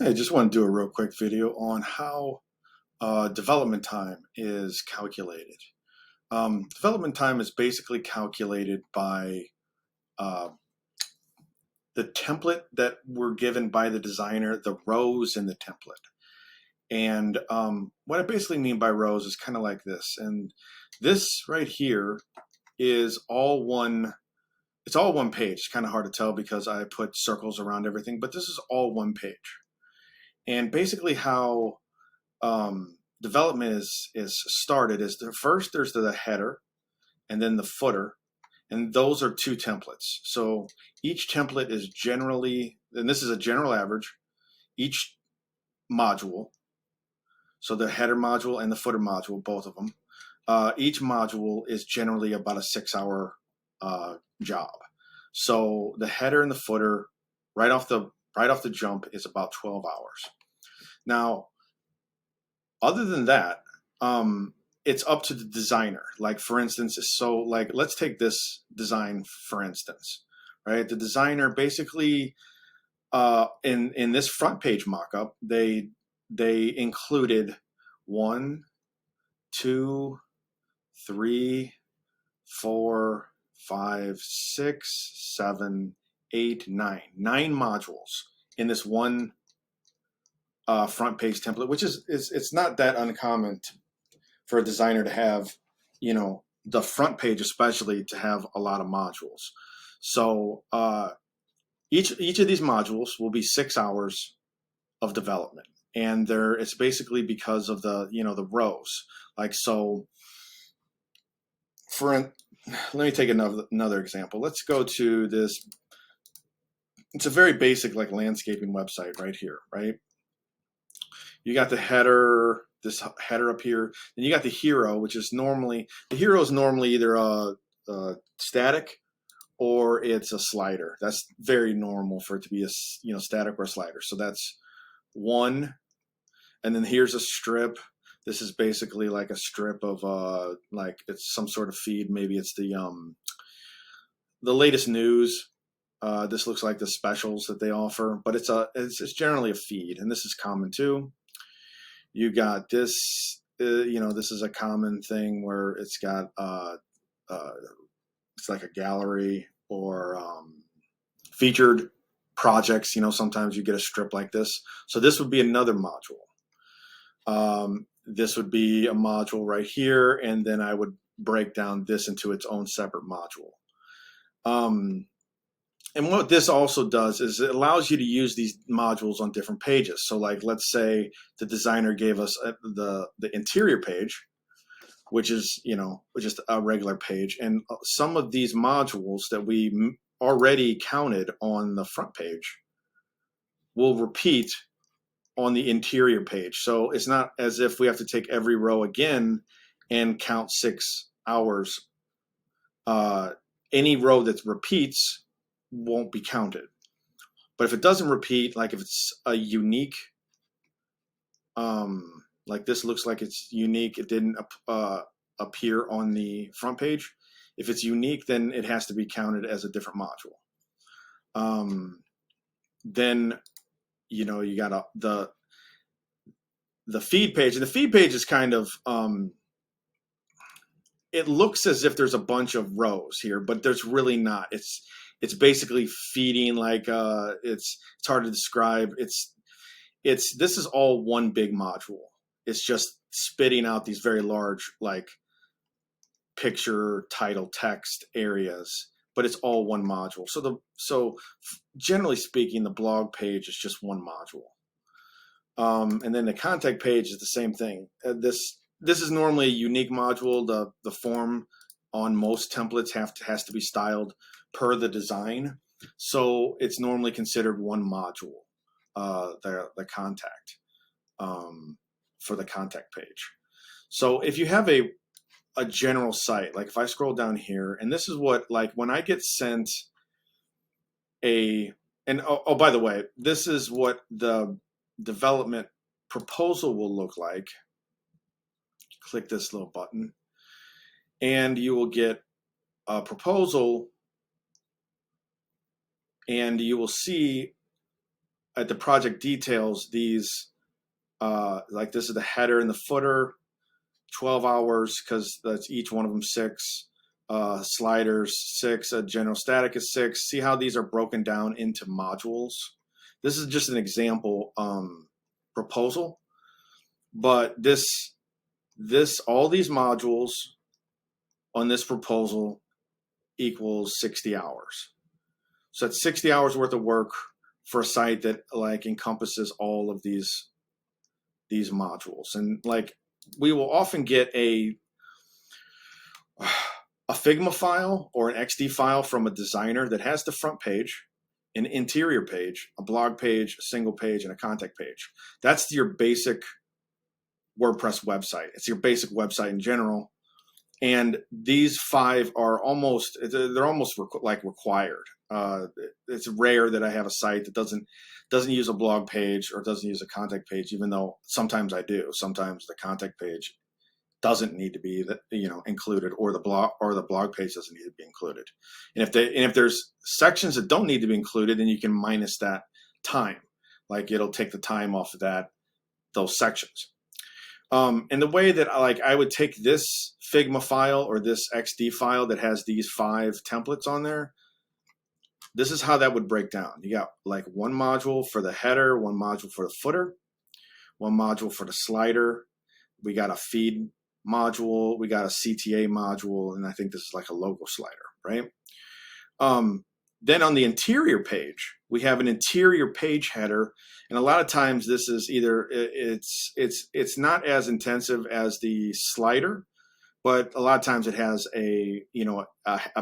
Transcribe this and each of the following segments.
Hey, just want to do a real quick video on how development time is calculated. Development time is basically calculated by uh, the template that were given by the designer, the rows in the template. And what I basically mean by rows is kind of like this. And this right here is all one, it's all one page. It's kind of hard to tell because I put circles around everything, but this is all one page. And basically how development is started is first there's the header and then the footer, and those are two templates. So each template is generally, and this is a general average, each module, so the header module and the footer module, both of them, each module is generally about a 6-hour job. So the header and the footer right off the jump is about 12 hours. Now, other than that, it's up to the designer. Like for instance, so like let's take this design for instance, right? The designer basically in this front page mockup, they included 1, 2, 3, 4, 5, 6, 7, 8, 9. 9 modules in this one front page template, which is it's not that uncommon for a designer to have, you know, the front page especially to have a lot of modules. So each of these modules will be 6 hours of development, and it's basically because of the, you know, the rows. Like so, let me take another example. Let's go to this. It's a very basic like landscaping website right here, right? You got the header, this header up here. Then you got the hero, which is normally, the hero is normally either a static or it's a slider. That's very normal for it to be a, you know, static or a slider. So that's 1. And then here's a strip. This is basically like a strip of like it's some sort of feed. Maybe it's the latest news. This looks like the specials that they offer, but it's generally a feed, and this is common too. You got this, you know, this is a common thing where it's got it's like a gallery or featured projects. You know, sometimes you get a strip like this. So this would be another module. This would be a module right here, and then I would break down this into its own separate module. And what this also does is it allows you to use these modules on different pages. So like, let's say the designer gave us the interior page, which is, you know, just a regular page. And some of these modules that we already counted on the front page will repeat on the interior page. So it's not as if we have to take every row again and count 6 hours. Any row that repeats won't be counted. But if it doesn't repeat, like if it's a unique, like this looks like it's unique, it didn't appear on the front page. If it's unique, then it has to be counted as a different module. Then, you know, you got the feed page, and the feed page is kind of, it looks as if there's a bunch of rows here, but there's really not. It's basically feeding, like it's hard to describe. This is all one big module. It's just spitting out these very large like picture, title, text areas, but it's all one module. So generally speaking, the blog page is just one module. And then the contact page is the same thing. This is normally a unique module. The form on most templates has to be styled per the design, so it's normally considered one module. The contact for the contact page. So if you have a general site, like if I scroll down here, and this is what, like when I get sent oh, by the way, this is what the development proposal will look like. Click this little button, and you will get a proposal, and you will see at the project details, these like this is the header and the footer, 12 hours because that's each one of them 6. Sliders 6, general static is 6. See how these are broken down into modules? This is just an example proposal, but all these modules on this proposal equals 60 hours. So that's 60 hours worth of work for a site that like encompasses all of these modules. And like we will often get a Figma file or an XD file from a designer that has the front page, an interior page, a blog page, a single page, and a contact page. That's your basic WordPress website. It's your basic website in general. And these 5 are almost like required. It's rare that I have a site that doesn't use a blog page or doesn't use a contact page, even though sometimes I do. Sometimes the contact page doesn't need to be included, or the blog page doesn't need to be included. And if there's sections that don't need to be included, then you can minus that time. Like it'll take the time off of those sections. And the way that I would take this Figma file or this XD file that has these 5 templates on there, this is how that would break down. You got like one module for the header, one module for the footer, one module for the slider. We got a feed module, we got a CTA module, and I think this is like a logo slider, right? Then on the interior page, we have an interior page header, and a lot of times this is either it's not as intensive as the slider, but a lot of times it has a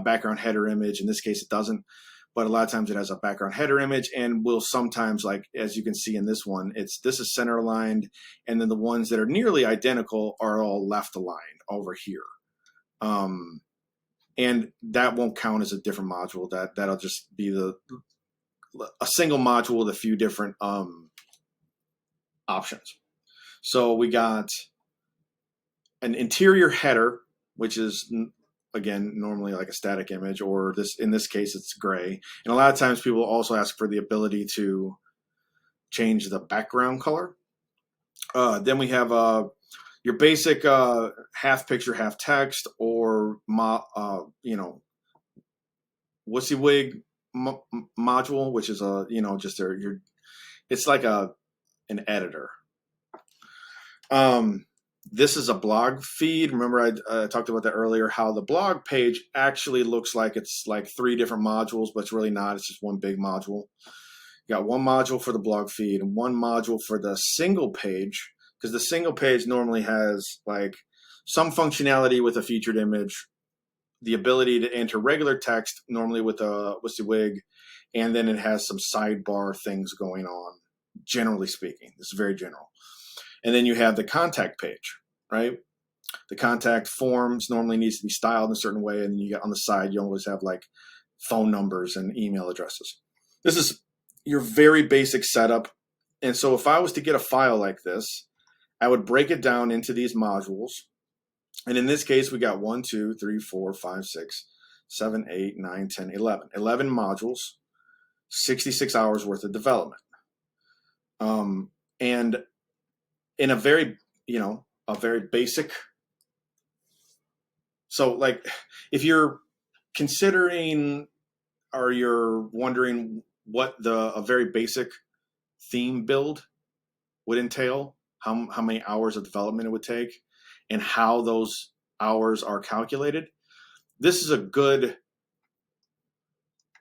background header image. In this case, it doesn't, but a lot of times it has a background header image, and will sometimes, like as you can see in this one, this is center aligned, and then the ones that are nearly identical are all left aligned over here. And that won't count as a different module. That'll just be a single module with a few different options. So we got an interior header, which is again normally like a static image, or in this case it's gray. And a lot of times people also ask for the ability to change the background color. Then we have your basic half picture, half text, or WYSIWYG module, which is just it's like an editor. This is a blog feed. Remember I talked about that earlier, how the blog page actually looks like it's like 3 different modules, but it's really not. It's just one big module. You got one module for the blog feed and one module for the single page, because the single page normally has like some functionality with a featured image, the ability to enter regular text, normally with a WYSIWYG, and then it has some sidebar things going on, generally speaking. This is very general. And then you have the contact page, right? The contact forms normally needs to be styled in a certain way, and then you get on the side, you always have like phone numbers and email addresses. This is your very basic setup. And so if I was to get a file like this, I would break it down into these modules. And in this case, we got 1, 2, 3, 4, 5, 6, 7, 8, 9, 10, 11. 11 modules, 66 hours worth of development. And in a very basic, so like if you're considering or you're wondering what a very basic theme build would entail, how many hours of development it would take, and how those hours are calculated, this is a good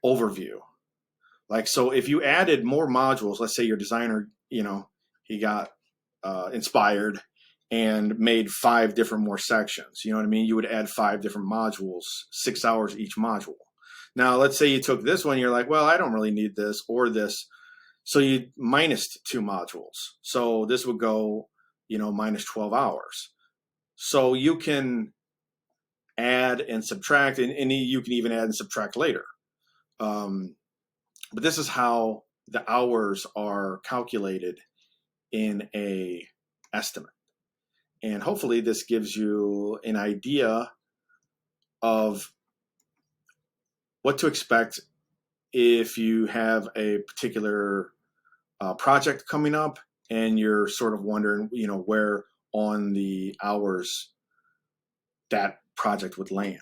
overview. Like, so if you added more modules, let's say your designer, he got inspired and made 5 different more sections, you know what I mean? You would add 5 different modules, 6 hours each module. Now, let's say you took this one, you're like, well, I don't really need this or this. So you minus 2 modules. So this would go, minus 12 hours. So you can add and subtract, and you can even add and subtract later. But this is how the hours are calculated in a estimate. And hopefully this gives you an idea of what to expect if you have a particular project coming up, and you're sort of wondering, where on the hours that project would land.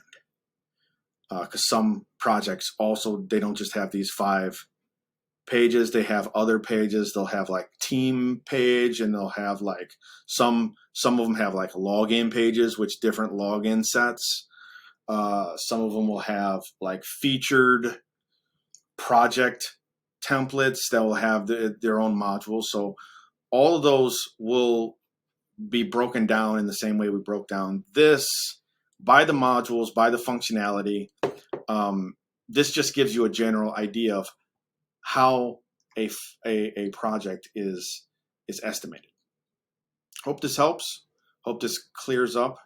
Because some projects also, they don't just have these 5 pages, they have other pages. They'll have like team page, and they'll have like some of them have like login pages, which different login sets. Some of them will have like featured project templates that will have their own modules. So all of those will be broken down in the same way we broke down this, by the modules, by the functionality. This just gives you a general idea of how a project is estimated. Hope this helps. Hope this clears up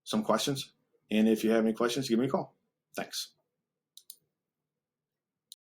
some questions. And if you have any questions, give me a call. Thanks.